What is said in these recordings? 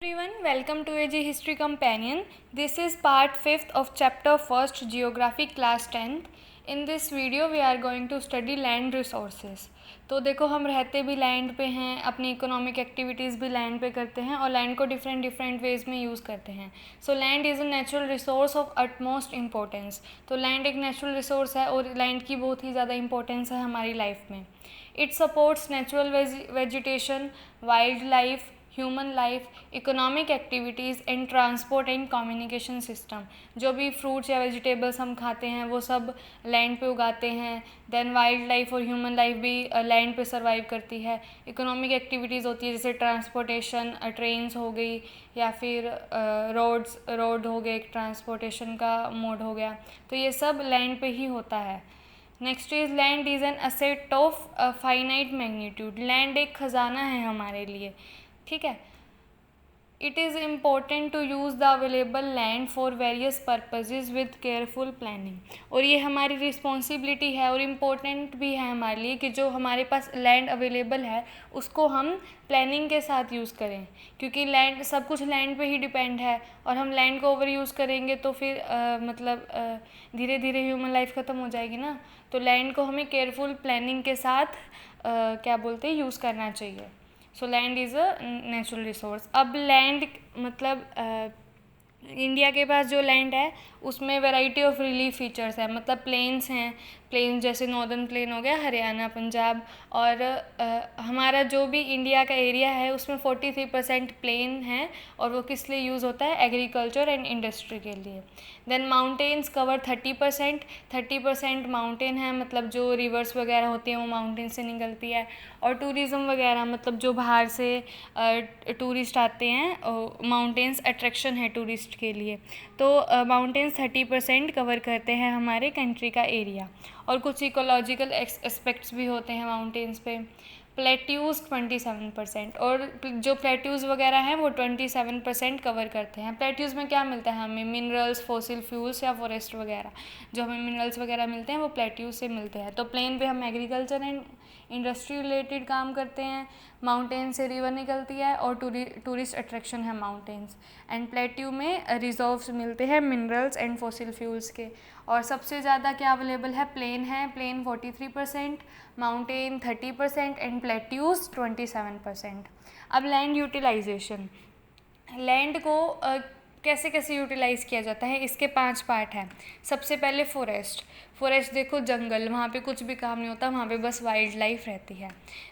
Everyone, welcome to AG History Companion. This is part 5th of chapter 1st Geography class 10th. In this video we are going to study land resources. तो देखो हम रहते भी land पे हैं, अपनी economic activities भी land पे करते हैं और लैंड को डिफरेंट वेज़ में यूज़ करते हैं. So land is a natural resource of utmost importance. तो लैंड एक नेचुरल रिसोर्स है और लैंड की बहुत ही ज़्यादा इंपॉर्टेंस है हमारी लाइफ में. It supports natural vegetation, wild life, human life, economic activities and transport and communication system. जो भी फ्रूट्स या वेजिटेबल्स हम खाते हैं वो सब लैंड पे उगाते हैं. देन वाइल्ड लाइफ और ह्यूमन लाइफ भी लैंड पे सर्वाइव करती है. इकोनॉमिक एक्टिविटीज़ होती है जैसे ट्रांसपोर्टेशन, ट्रेन्स हो गई या फिर रोड हो गए, ट्रांसपोर्टेशन का मोड हो गया. तो ये सब लैंड पे ही होता है. Next is land is an asset of finite magnitude. Land एक ख़जाना है हमारे लिए. ठीक है. It is important to use the available land for various purposes with careful planning. और ये हमारी रिस्पॉन्सिबिलिटी है और इम्पोर्टेंट भी है हमारे लिए कि जो हमारे पास लैंड अवेलेबल है उसको हम प्लानिंग के साथ यूज़ करें, क्योंकि लैंड सब कुछ लैंड पे ही डिपेंड है और हम लैंड को ओवर यूज़ करेंगे तो फिर धीरे धीरे ह्यूमन लाइफ ख़त्म हो जाएगी ना. तो लैंड को हमें केयरफुल प्लानिंग के साथ यूज़ करना चाहिए. So land is a natural resource. अब लैंड इंडिया के पास जो लैंड है उसमें वैरायटी ऑफ रिलीफ फीचर्स है. मतलब प्लेन्स हैं, प्लेन्स जैसे नॉर्दर्न प्लेन हो गया, हरियाणा, पंजाब. और हमारा जो भी इंडिया का एरिया है उसमें 43% प्लेन है और वो किस लिए यूज़ होता है? एग्रीकल्चर एंड इंडस्ट्री के लिए. देन माउंटेन्स कवर 30% माउंटेन है, मतलब जो रिवर्स वगैरह होती हैं वो माउंटेन से निकलती है. और टूरिज़्म वगैरह, मतलब जो बाहर से टूरिस्ट आते हैं, माउंटेन्स अट्रैक्शन है टूरिस्ट के लिए. तो माउंटेन्स 30% कवर करते हैं हमारे कंट्री का एरिया. और कुछ इकोलॉजिकल एस्पेक्ट्स भी होते हैं माउंटेन्स पे. प्लेट्यूज़ 27% और जो प्लेट्यूज़ वगैरह हैं वो 27% कवर करते हैं. प्लेट्यूज़ में क्या मिलता है हमें? मिनरल्स, फॉसिल फ्यूल्स या फॉरेस्ट वगैरह. जो हमें मिनरल्स वगैरह मिलते हैं वो प्लेट्यूज़ से मिलते हैं. तो प्लेन पे हम एग्रीकल्चर एंड इंडस्ट्री रिलेटेड काम करते हैं. माउंटेन से रिवर निकलती है और टूरिस्ट अट्रैक्शन है माउंटेन्स. एंड प्लेट्यू में रिजर्व्स मिलते हैं मिनरल्स एंड फॉसिल फ्यूल्स के. और सबसे ज़्यादा क्या अवेलेबल है? प्लेन है. Plain 43%, mountain 30% and plateaus 27%. अब लैंड यूटिलाइजेशन. लैंड को कैसे कैसे यूटिलाइज़ किया जाता है, इसके 5 पार्ट हैं. सबसे पहले फॉरेस्ट देखो, जंगल, वहाँ पे कुछ भी काम नहीं होता, वहाँ पे बस वाइल्ड लाइफ रहती है.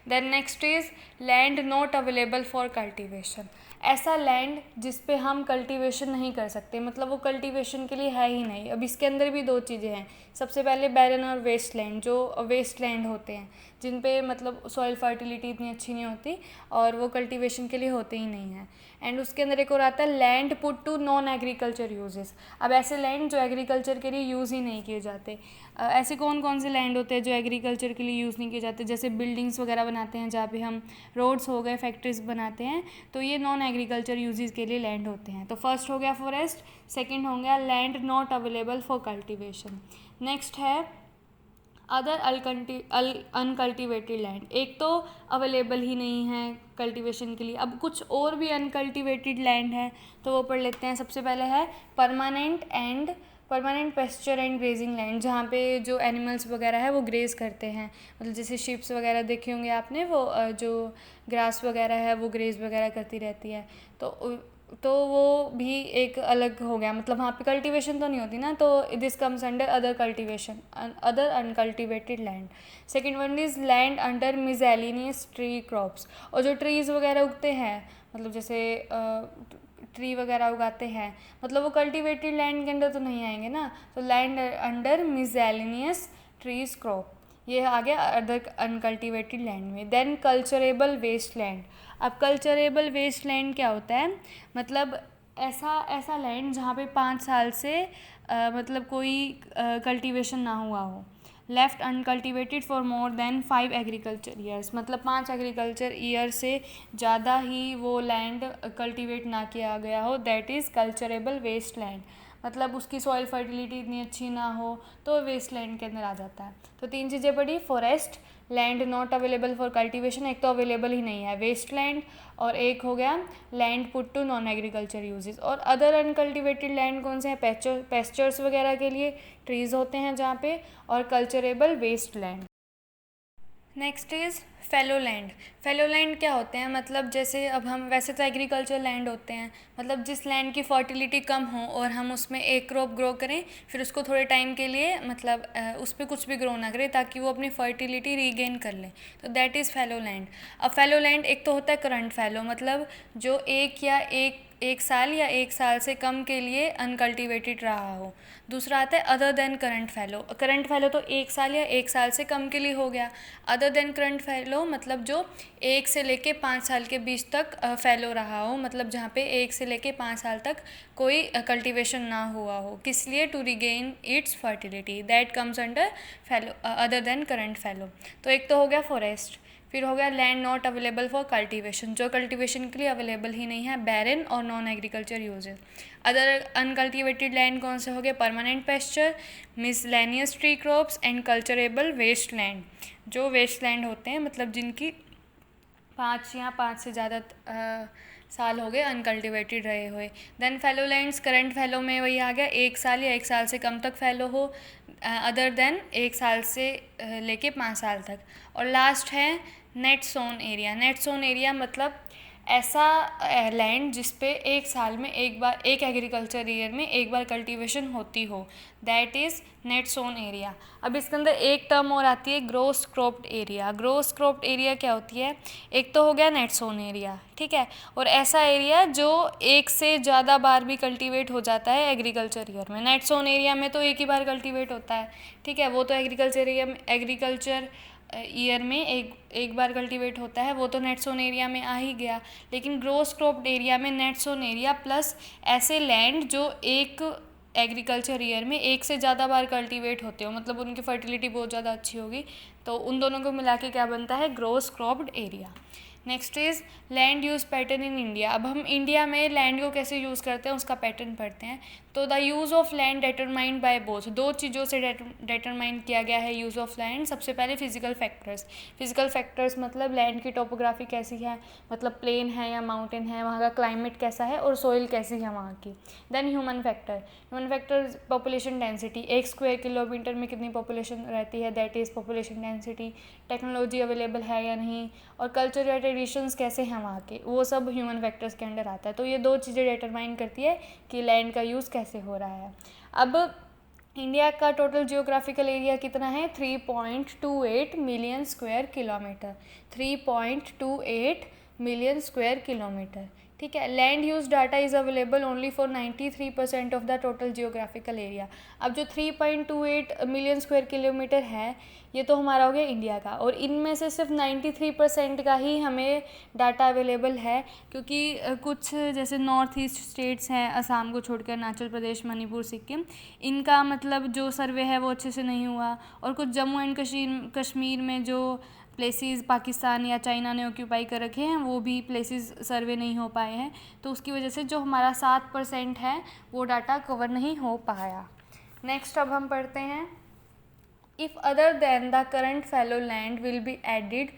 Then next is land not available for cultivation. ऐसा लैंड जिस पे हम कल्टीवेशन नहीं कर सकते, मतलब वो कल्टीवेशन के लिए है ही नहीं. अब इसके अंदर भी 2 चीज़ें हैं. सबसे पहले बैरन और वेस्ट लैंड. जो वेस्ट लैंड होते हैं जिन पे मतलब सॉइल फर्टिलिटी इतनी अच्छी नहीं होती और वो कल्टीवेशन के लिए होते ही नहीं हैं. एंड उसके अंदर एक और आता है land put to non agriculture uses. अब ऐसे लैंड जो एग्रीकल्चर के लिए यूज़ ही नहीं किए जाते. ऐसे कौन कौन से लैंड होते हैं जो एग्रीकल्चर के लिए यूज़ नहीं किए जाते? जैसे बिल्डिंग्स वगैरह बनाते हैं, जहाँ पे हम रोड्स हो गए, फैक्ट्रीज बनाते हैं, तो ये नॉन एग्रीकल्चर यूजेस के लिए लैंड होते हैं. तो फर्स्ट हो गया फॉरेस्ट. सेकंड हो गया land not available for cultivation. Next है अदर अनकल्टिवेटेड लैंड. एक तो अवेलेबल ही नहीं है कल्टीवेशन के लिए. अब कुछ और भी अनकल्टिवेटेड लैंड है तो वो पढ़ लेते हैं. सबसे पहले है permanent pasture and grazing land, जहाँ पे जो एनिमल्स वगैरह है वो ग्रेज करते हैं. मतलब जैसे शीप्स वगैरह देखे होंगे आपने, वो जो ग्रास वगैरह है वो ग्रेज वगैरह करती रहती है. तो वो भी एक अलग हो गया, मतलब वहाँ पे कल्टीवेशन तो नहीं होती ना. तो this comes under other uncultivated land. Second one is land under miscellaneous tree crops. और जो ट्रीज़ वगैरह उगते हैं, मतलब जैसे ट्री वगैरह उगाते हैं, मतलब वो कल्टीवेटेड लैंड के अंडर तो नहीं आएंगे ना. तो land under miscellaneous trees crop, ये आ गया अदर अनकल्टिवेटेड लैंड में. Then culturable waste land. अब कल्चरेबल वेस्ट लैंड क्या होता है? मतलब ऐसा लैंड जहाँ पे 5 साल से मतलब कोई कल्टीवेशन ना हुआ हो. Left uncultivated for more than 5 agriculture years. मतलब 5 एग्रीकल्चर ईयर से ज़्यादा ही वो लैंड कल्टीवेट ना किया गया हो, that is culturable waste land. मतलब उसकी सॉइल फर्टिलिटी इतनी अच्छी ना हो तो वेस्ट लैंड के अंदर आ जाता है. तो 3 चीज़ें पढ़ी: forest, land not available for cultivation, एक तो अवेलेबल ही नहीं है वेस्ट लैंड, और एक हो गया land put to non agriculture uses. और अदर अनकल्टिवेटेड लैंड कौन से हैं? पेस्चर्स वगैरह के लिए ट्रीज़ होते हैं जहाँ पे, और culturable waste land. Next is fallow land. Fallow land क्या होते हैं? मतलब जैसे अब हम वैसे तो एग्रीकल्चर लैंड होते हैं, मतलब जिस लैंड की फर्टिलिटी कम हो और हम उसमें एक क्रॉप ग्रो करें, फिर उसको थोड़े टाइम के लिए मतलब उस पर कुछ भी ग्रो ना करें ताकि वो अपनी फर्टिलिटी रीगेन कर लें, तो दैट इज़ फेलो लैंड। अब फेलो लैंड एक तो होता है करंट फेलो, मतलब जो एक साल या एक साल से कम के लिए अनकल्टिवेटेड रहा हो। दूसरा आता है other than current fellow. Current fallow तो एक साल या एक साल से कम के लिए हो गया। अदर देन करंट फेलो मतलब जो 1 से लेके 5 साल के बीच तक फेलो रहा हो, मतलब जहाँ पे 1 से लेके 5 साल तक कोई कल्टीवेशन ना हुआ हो, किस लिए? To regain its fertility, that comes under fallow other than current fallow. तो एक तो हो गया फॉरेस्ट, फिर हो गया land not available for cultivation, जो कल्टीवेशन के लिए अवेलेबल ही नहीं है, बैरन और non agriculture uses. Other uncultivated land कौन से हो गए? Permanent pasture, miscellaneous tree crops and culturable waste land. जो वेस्ट लैंड होते हैं मतलब जिनकी 5 से ज़्यादा साल हो गए अनकल्टिवेटेड रहे हुए। Then fallow lands, current fallow में वही आ गया 1 साल या 1 साल से कम तक फेलो हो, अदर देन 1 साल से लेके 5 साल तक। और लास्ट है net sown area. Net sown area मतलब ऐसा लैंड जिस पे एक साल में एक बार, एक एग्रीकल्चर ईयर में एक बार कल्टीवेशन होती हो, that is net sown area. अब इसके अंदर एक टर्म और आती है gross cropped area. Gross cropped area क्या होती है? एक तो हो गया नेट सोन एरिया, ठीक है, और ऐसा एरिया जो एक से ज़्यादा बार भी कल्टीवेट हो जाता है एग्रीकल्चर ईयर में। नेट सोन एरिया में तो एक ही बार कल्टीवेट होता है, ठीक है, वो तो एग्रीकल्चर ईयर में एक बार कल्टीवेट होता है, वो तो नेट सोन एरिया में आ ही गया। लेकिन ग्रोस क्रॉप्ड एरिया में नेट सोन एरिया प्लस ऐसे लैंड जो एक एग्रीकल्चर ईयर में एक से ज़्यादा बार कल्टीवेट होते हो, मतलब उनकी फर्टिलिटी बहुत ज़्यादा अच्छी होगी, तो उन दोनों को मिला के क्या बनता है? Gross cropped area. Next is land use pattern in India. अब हम इंडिया में लैंड को कैसे यूज़ करते हैं उसका पैटर्न पढ़ते हैं। तो the use of land determined by both, दो चीज़ों से डिटरमाइन किया गया है यूज़ ऑफ लैंड। सबसे पहले फिजिकल फैक्टर्स। फिजिकल फैक्टर्स मतलब लैंड की टोपोग्राफी कैसी है, मतलब प्लेन है या माउंटेन है, वहाँ का क्लाइमेट कैसा है और सोइल कैसी है वहाँ की। Then human factor. Human factor population density, 1 square kilometre में कितनी पॉपुलेशन रहती है, that is population density. Technology available है या नहीं, और कल्चर या ट्रेडिशंस कैसे हैं वहाँ के, वो सब ह्यूमन फैक्टर्स के अंडर आता है। तो ये दो चीज़ें डिटरमाइन करती है कि लैंड का यूज़ कैसे हो रहा है। अब इंडिया का टोटल जियोग्राफिकल एरिया कितना है? 3.28 million square kilometre. 3.28 million square kilometre, ठीक है। Land use data is available only for 93% of the total geographical area. अब जो 3.28 मिलियन स्क्वायर किलोमीटर है, ये तो हमारा हो गया इंडिया का, और इनमें से सिर्फ 93% का ही हमें डाटा अवेलेबल है, क्योंकि कुछ जैसे नॉर्थ ईस्ट स्टेट्स हैं, असम को छोड़कर अरुणाचल प्रदेश, मणिपुर, सिक्किम, इनका मतलब जो सर्वे है वो अच्छे से नहीं हुआ, और कुछ जम्मू एंड कश्मीर में जो प्लेसेस पाकिस्तान या चाइना ने ऑक्यूपाई कर रखे हैं, वो भी प्लेसेस सर्वे नहीं हो पाए हैं, तो उसकी वजह से जो हमारा 7% है वो डाटा कवर नहीं हो पाया। नेक्स्ट अब हम पढ़ते हैं, if other than the current fallow land will be added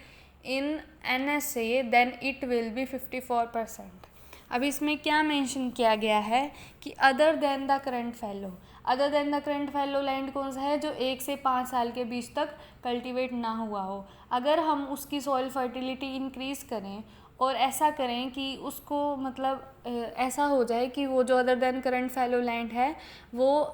in NSA then it will be 54%। अब इसमें क्या मेंशन किया गया है कि other than the current fallow. Other than the current fallow land कौन सा है? जो 1 से 5 साल के बीच तक कल्टीवेट ना हुआ हो। अगर हम उसकी सॉइल फर्टिलिटी इंक्रीज़ करें और ऐसा करें कि उसको मतलब ऐसा हो जाए कि वो जो other than current fallow land है वो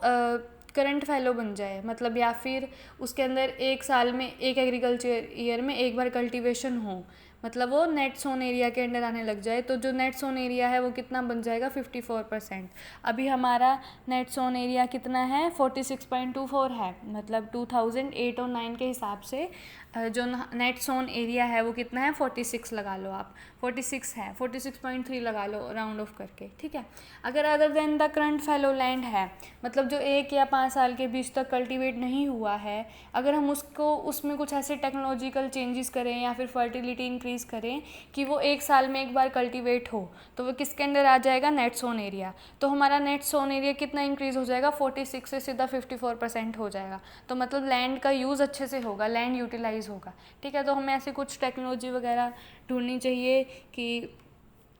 करंट फैलो बन जाए, मतलब या फिर उसके अंदर एक साल में एक एग्रीकल्चर ईयर में एक बार कल्टीवेशन हो, मतलब वो नेट सोन एरिया के अंडर आने लग जाए, तो जो नेट सोन एरिया है वो कितना बन जाएगा? 54%। अभी हमारा नेट सोन एरिया कितना है? 46.24 है, मतलब 2008 और 9 के हिसाब से जो नेट सोन एरिया है वो कितना है? 46 लगा लो आप, 46 है, 46.3 लगा लो राउंड ऑफ करके, ठीक है। अगर other than the current fallow land है, मतलब जो 1 या 5 साल के बीच तक कल्टीवेट नहीं हुआ है, अगर हम उसको उसमें कुछ ऐसे टेक्नोलॉजिकल चेंजेस करें या फिर फर्टिलिटी इंक्रीज़ करें कि वो एक साल में एक बार कल्टीवेट हो, तो वो किसके अंडर आ जाएगा, नेट सोन एरिया। तो हमारा नेट सोन एरिया कितना इंक्रीज़ हो जाएगा, 46 से सीधा 54% हो जाएगा। तो मतलब लैंड का यूज़ अच्छे से होगा, लैंड यूटिलाइज होगा। ठीक है, तो हमें ऐसी कुछ टेक्नोलॉजी वगैरह ढूंढनी चाहिए कि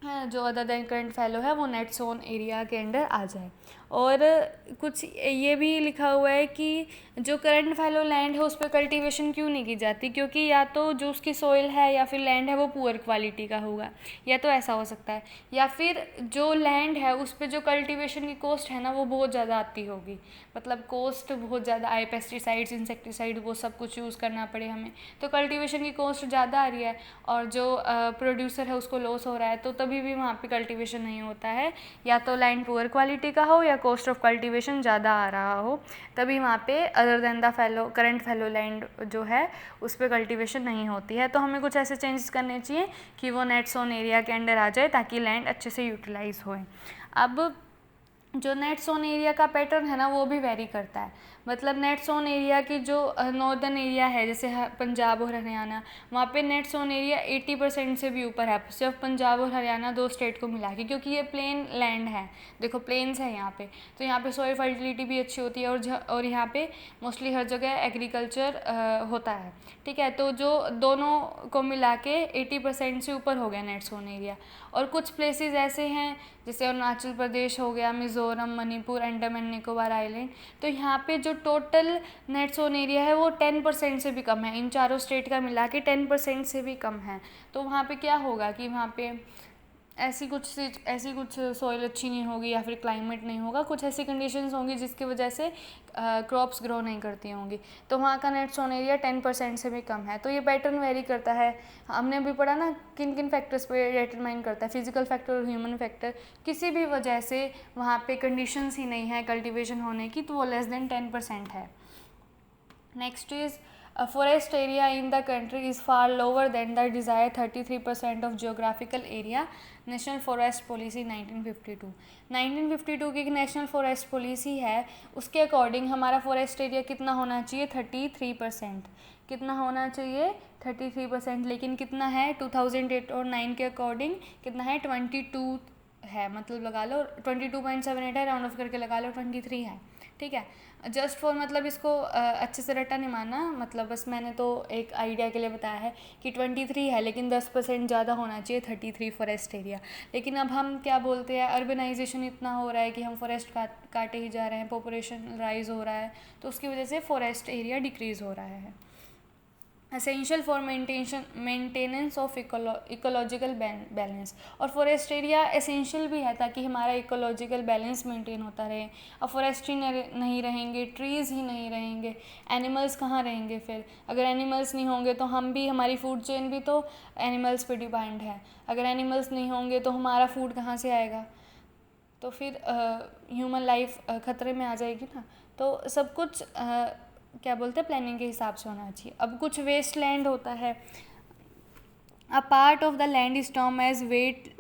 जो अदर देन करंट फैलो है वो नेट सोन एरिया के अंडर आ जाए। और कुछ ये भी लिखा हुआ है कि जो करंट फैलो लैंड है उस पर कल्टीवेशन क्यों नहीं की जाती, क्योंकि या तो जो उसकी सोइल है या फिर लैंड है वो पुअर क्वालिटी का होगा, या तो ऐसा हो सकता है, या फिर जो लैंड है उस पर जो कल्टीवेशन की कॉस्ट है ना वो बहुत ज़्यादा आती होगी, मतलब कॉस्ट बहुत ज़्यादा आए, पेस्टिसाइड्स, इंसेक्टिसाइड, वो सब कुछ यूज़ करना पड़े हमें, तो कल्टीवेशन की कॉस्ट ज़्यादा आ रही है और जो प्रोड्यूसर है उसको लॉस हो रहा है, तो तभी भी वहाँ पे कल्टीवेशन नहीं होता है। या तो लैंड पुअर क्वालिटी का हो या कॉस्ट ऑफ कल्टीवेशन ज़्यादा आ रहा हो, तभी वहाँ पे other than the fallow current fallow land जो है उस पर कल्टीवेशन नहीं होती है। तो हमें कुछ ऐसे चेंजेस करने चाहिए कि वो नेट सोन एरिया के अंडर आ जाए ताकि लैंड अच्छे से यूटिलाइज होए। अब जो नेट सोन एरिया का पैटर्न है ना वो भी वेरी करता है, मतलब नेट सोन एरिया की जो नॉर्दर्न एरिया है जैसे पंजाब और हरियाणा, वहाँ पे नेट सोन एरिया 80% से भी ऊपर है, सिर्फ पंजाब और हरियाणा 2 स्टेट को मिला के, क्योंकि ये प्लेन लैंड है, देखो प्लेन्स है यहाँ पे, तो यहाँ पे सॉइल फर्टिलिटी भी अच्छी होती है और यहाँ पे मोस्टली हर जगह एग्रीकल्चर होता है। ठीक है, तो जो दोनों को मिला के 80% से ऊपर हो गया नेट सोन एरिया। और कुछ प्लेसेस ऐसे हैं जैसे अरुणाचल प्रदेश हो गया, मिज़ोरम, मणिपुर, अंडमान निकोबार आइलैंड, तो यहाँ पे जो टोटल नेट सोन एरिया है वो 10% से भी कम है, इन चारों स्टेट का मिला के 10% से भी कम है। तो वहाँ पे क्या होगा कि वहाँ पे ऐसी कुछ सॉइल अच्छी नहीं होगी या फिर क्लाइमेट नहीं होगा, कुछ ऐसी कंडीशंस होंगी जिसकी वजह से क्रॉप्स ग्रो नहीं करती होंगी, तो वहाँ का नेट सोन एरिया 10% से भी कम है। तो ये पैटर्न वेरी करता है, हमने अभी पढ़ा ना किन किन फैक्टर्स पे डिटरमाइन करता है, फिजिकल फैक्टर और ह्यूमन फैक्टर, किसी भी वजह से वहाँ पे कंडीशंस ही नहीं है कल्टीवेशन होने की, तो वो लेस देन 10% है। Next is forest area in the country is far lower than the desired 33% of geographical area, national forest policy 1952। 1952 की एक नेशनल फॉरेस्ट पॉलिसी है, उसके अकॉर्डिंग हमारा फॉरेस्ट एरिया कितना होना चाहिए, 33%। कितना होना चाहिए, 33%, लेकिन कितना है 2008 और 9 के अकॉर्डिंग कितना है, 22 है, मतलब लगा लो 22.78 है, राउंड ऑफ करके लगा लो 23 है। ठीक है, जस्ट फॉर मतलब इसको अच्छे से रट्टा नहीं मारना, मतलब बस मैंने तो एक आइडिया के लिए बताया है कि 23 है, लेकिन 10% ज़्यादा होना चाहिए 33 फॉरेस्ट एरिया। लेकिन अब हम क्या बोलते हैं, अर्बनाइजेशन इतना हो रहा है कि हम फॉरेस्ट काटे ही जा रहे हैं, पॉपुलेशन राइज हो रहा है, तो उसकी वजह से फॉरेस्ट एरिया डिक्रीज़ हो रहा है। Essential for maintenance of ecological balance, और फॉरेस्ट एरिया एसेंशियल भी है ताकि हमारा इकोलॉजिकल बैलेंस मेंटेन होता रहे। अब फॉरेस्ट ही नहीं रहेंगे, ट्रीज़ ही नहीं रहेंगे, एनिमल्स कहाँ रहेंगे फिर, अगर एनिमल्स नहीं होंगे तो हम भी, हमारी फूड चेन भी तो एनिमल्स पे डिपेंड है, अगर एनिमल्स नहीं होंगे तो हमारा फूड कहाँ से आएगा, तो फिर ह्यूमन लाइफ ख़तरे में आ जाएगी ना। तो सब कुछ क्या बोलते हैं, प्लानिंग के हिसाब से होना चाहिए। अब कुछ वेस्ट लैंड होता है, a part of the land is term as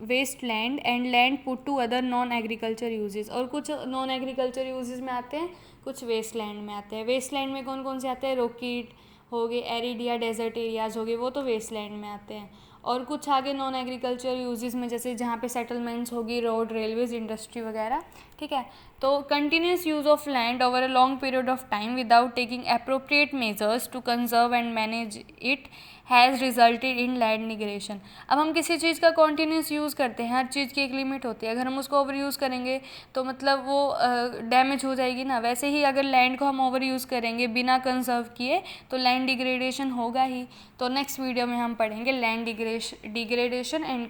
waste land and land put to other non agriculture uses, और कुछ नॉन एग्रीकल्चर यूजेस में आते हैं, कुछ वेस्ट लैंड में आते हैं। वेस्ट लैंड में कौन कौन से आते हैं, रॉकीड हो गए, एरिड या डेजर्ट एरियाज़ हो गए, वो तो वेस्ट लैंड में आते हैं। और कुछ आगे नॉन एग्रीकल्चर यूजेस में जैसे जहाँ पे सेटलमेंट्स होगी, रोड, रेलवेज, इंडस्ट्री वगैरह। ठीक है, तो continuous use of land over a long period of time without taking appropriate measures to conserve and manage it has resulted in land degradation. अब हम किसी चीज़ का कॉन्टीन्यूस यूज़ करते हैं, हर चीज़ की एक लिमिट होती है, अगर हम उसको ओवर यूज़ करेंगे तो मतलब वो डैमेज हो जाएगी ना। वैसे ही अगर लैंड को हम ओवर यूज़ करेंगे बिना कंजर्व किए तो लैंड डिग्रेडेशन होगा ही। तो नेक्स्ट वीडियो में हम पढ़ेंगे land degradation and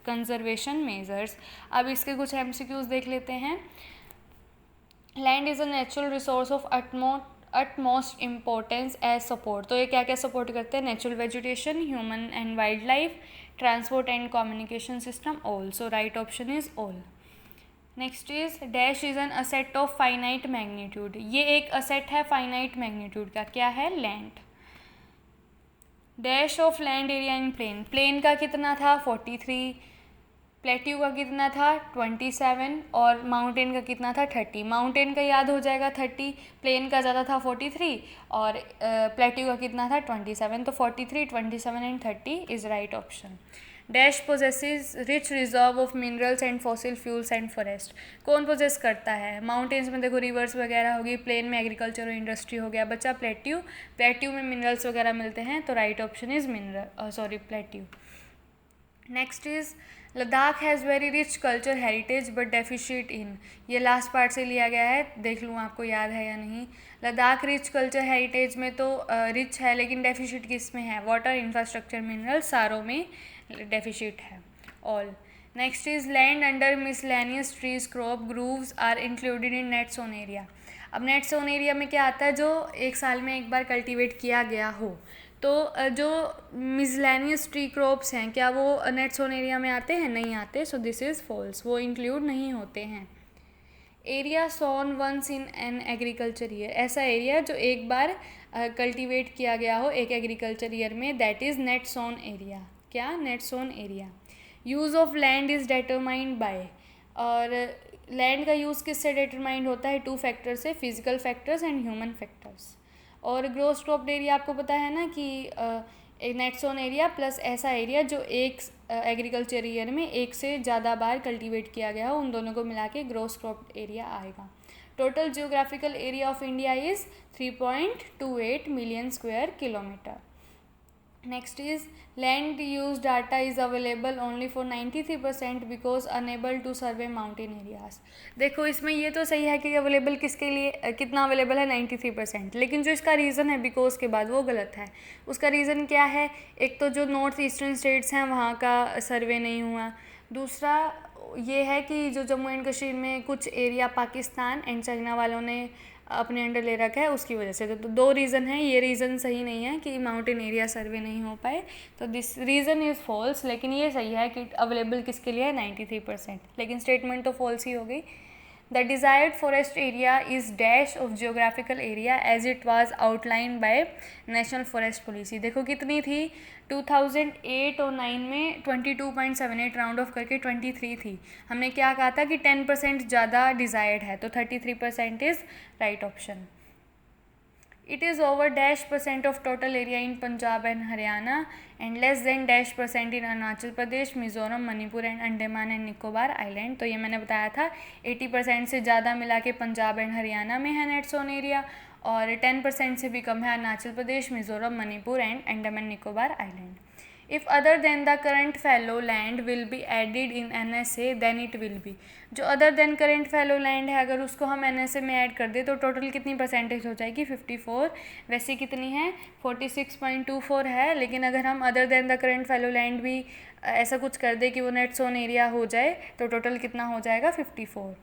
conservation measures. अब इसके कुछ MCQs देख लेते हैं। Land is a natural resource of utmost importance as support, तो ये क्या क्या सपोर्ट करते हैं, natural vegetation, human and wildlife, transport and communication system, all. So right option is all. Next is dash is an asset of finite magnitude, ये एक asset है finite magnitude का, क्या है, land. Dash of land area in plain, plain का कितना था 43, plateau का कितना था 27 और माउंटेन का कितना था 30। माउंटेन का याद हो जाएगा 30, प्लेन का ज़्यादा था 43 और प्लेट्यू का कितना था 27। तो 43, 27 and 30 is right option. Dash possesses rich reserve of minerals and fossil fuels and forest. कौन पोजेस करता है? माउंटेन्स में देखो रिवर्स वगैरह होगी, प्लेन में एग्रीकल्चर और इंडस्ट्री हो गया। बच्चा प्लेट्यू, प्लेट्यू में मिनरल्स वगैरह मिलते हैं, तो right option is plateau. Next is Ladakh has very rich culture heritage but deficit in. ये लास्ट पार्ट से लिया गया है, देख लूँ आपको याद है या नहीं। लद्दाख रिच कल्चर हेरिटेज में तो रिच है, लेकिन डेफिशिट किस में है? वाटर, इंफ्रास्ट्रक्चर, मिनरल, सारों में डेफिशिट है। All. Next is land under miscellaneous trees crop groves are included in net sown area. अब नेट सोन एरिया में क्या आता है? जो एक साल में एक बार कल्टीवेट किया गया हो। तो जो मिसलेनियस ट्री क्रॉप्स हैं, क्या वो नेट सोन एरिया में आते हैं? नहीं आते। सो दिस इज़ फॉल्स, वो इंक्लूड नहीं होते हैं। Area sown once in an agriculture year. ऐसा एरिया जो एक बार कल्टीवेट किया गया हो एक एग्रीकल्चर ईयर में, that is net sown area. क्या? Net sown area. Use of land is determined by. और लैंड का यूज़ किससे डिटरमाइंड होता है? 2 फैक्टर से, physical factors and human factors. और ग्रोस क्रॉप्ड एरिया आपको पता है ना कि एक नेट सोन एरिया प्लस ऐसा एरिया जो एक एग्रीकल्चर ईयर में एक से ज़्यादा बार कल्टीवेट किया गया हो, उन दोनों को मिला के ग्रोस क्रॉप्ड एरिया आएगा। Total geographical area of India is 3.28 million square kilometre. Next is land use data is available only for 93% because unable to survey mountain areas. देखो इसमें ये तो सही है कि अवेलेबल किसके लिए, कितना अवेलेबल है 93%, लेकिन जो इसका रीज़न है बिकॉज के बाद वो गलत है। उसका रीज़न क्या है? एक तो जो नॉर्थ ईस्टर्न स्टेट्स हैं वहाँ का सर्वे नहीं हुआ। दूसरा ये है कि जो जम्मू एंड कश्मीर में कुछ एरिया पाकिस्तान एंड चाइना वालों ने अपने अंडर ले रखा है, उसकी वजह से। तो 2 रीज़न है, ये रीज़न सही नहीं है कि माउंटेन एरिया सर्वे नहीं हो पाए, तो दिस रीज़न इज़ फॉल्स। लेकिन ये सही है कि अवेलेबल किसके लिए है 93%, लेकिन स्टेटमेंट तो फॉल्स ही हो गई। The desired forest area is dash of geographical area as it was outline by national forest policy. देखो कितनी थी 2008 और 9 में 22.78 राउंड ऑफ करके 23 थी। हमने क्या कहा था कि 10% ज़्यादा डिज़ायर्ड है, तो 33% is right option. It is over -% of total area in Punjab and Haryana and less than -% in Arunachal Pradesh, Mizoram, Manipur and Andaman and Nicobar island. तो ये मैंने बताया था 80% से ज़्यादा मिला के पंजाब एंड हरियाणा में है नेट सोन एरिया, और 10% से भी कम है Arunachal Pradesh, Mizoram, Manipur and Andaman Nicobar island. If other than the current fallow land will be added in NSA then it will be. जो other than current fallow land है, अगर उसको हम NSA में ऐड कर दे तो टोटल कितनी परसेंटेज हो जाएगी? 54। वैसे कितनी है? 46.24 है, लेकिन अगर हम other than the current fallow land भी ऐसा कुछ कर दे कि वो नेट सोन एरिया हो जाए तो टोटल कितना हो जाएगा? 54।